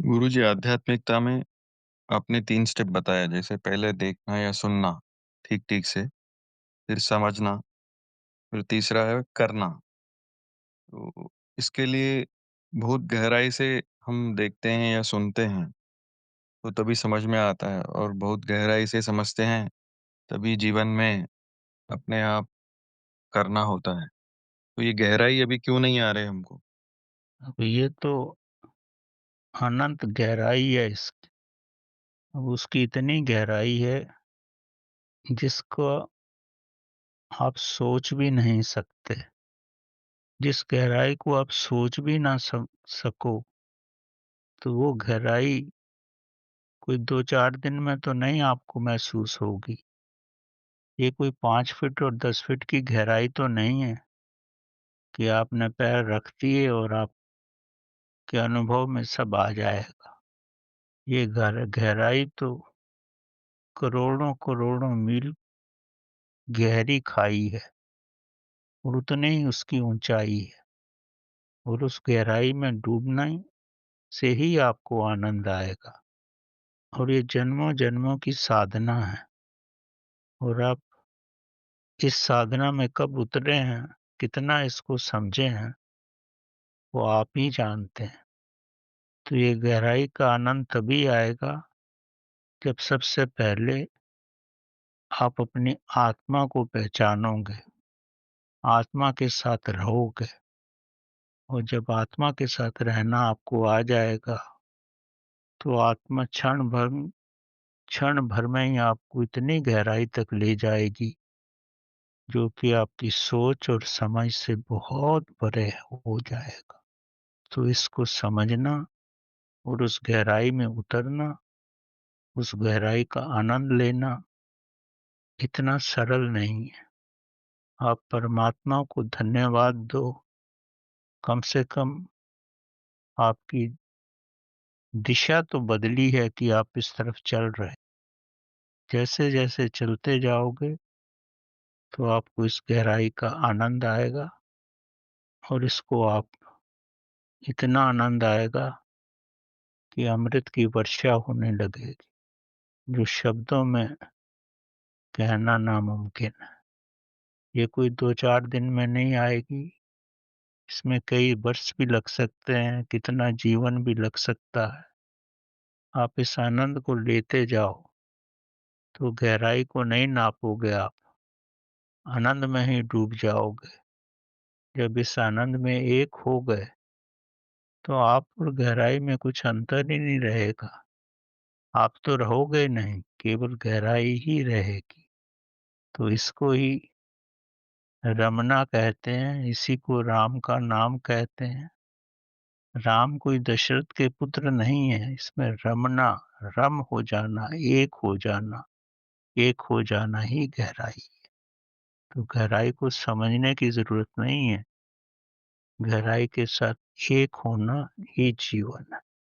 गुरुजी आध्यात्मिकता में आपने 3 स्टेप बताया जैसे पहले देखना या सुनना ठीक-ठीक से, फिर समझना, फिर तीसरा है करना। तो इसके लिए बहुत गहराई से हम देखते हैं या सुनते हैं, तो तभी समझ में आता है और बहुत गहराई से समझते हैं, तभी जीवन में अपने आप करना होता है। तो ये गहराई अभी क्यों नहीं आ रही हमको? अब ये तो अनंत गहराई है इसकी। अब उसकी इतनी गहराई है जिसको आप सोच भी नहीं सकते। जिस गहराई को आप सोच भी ना सको, तो वो गहराई कोई 2-4 दिन में तो नहीं आपको महसूस होगी। ये कोई 5 फीट और 10 फीट की गहराई तो नहीं है कि आपने पैर रख दिए और आपके अनुभव में सब आ जाएगा। ये गहराई तो करोड़ों-करोड़ों मील गहरी खाई है और उतनी ही उसकी ऊँचाई है और उस गहराई में डूबने से ही आपको आनंद आएगा और ये जन्मों-जन्मों की साधना है और आप इस साधना में कब उतरे हैं, कितना इसको समझे हैं, वो आप ही जानते हैं। तो ये गहराई का आनंद तभी आएगा जब सबसे पहले आप अपनी आत्मा को पहचानोगे, आत्मा के साथ रहोगे और जब आत्मा के साथ रहना आपको आ जाएगा, तो आत्मा क्षण भर में ही आपको इतनी गहराई तक ले जाएगी, जो कि आपकी सोच और समझ से बहुत परे हो जाएगा। तो इसको समझना और उस गहराई में उतरना, उस गहराई का आनंद लेना इतना सरल नहीं है। आप परमात्मा को धन्यवाद दो, कम से कम आपकी दिशा तो बदली है कि आप इस तरफ चल रहे हैं। जैसे-जैसे चलते जाओगे, तो आपको इस गहराई का आनंद आएगा और इसको आप इतना आनंद आएगा कि अमृत की वर्षा होने लगेगी, जो शब्दों में कहना नामुमकिन है। ये कोई 2-4 दिन में नहीं आएगी, इसमें कई वर्ष भी लग सकते हैं, कितना जीवन भी लग सकता है। आप इस आनंद को लेते जाओ, तो गहराई को नहीं नापोगे आप, आनंद में ही डूब जाओगे। जब इस आनंद में एक हो गए, तो आप और गहराई में कुछ अंतर ही नहीं रहेगा। आप तो रहोगे नहीं, केवल गहराई ही रहेगी। तो इसको ही रमना कहते हैं, इसी को राम का नाम कहते हैं। राम कोई दशरथ के पुत्र नहीं है, इसमें रमना, रम हो जाना, एक हो जाना ही गहराई। तो गहराई को समझने की ज़रूरत नहीं है, गहराई के साथ एक होना ही जीवन है।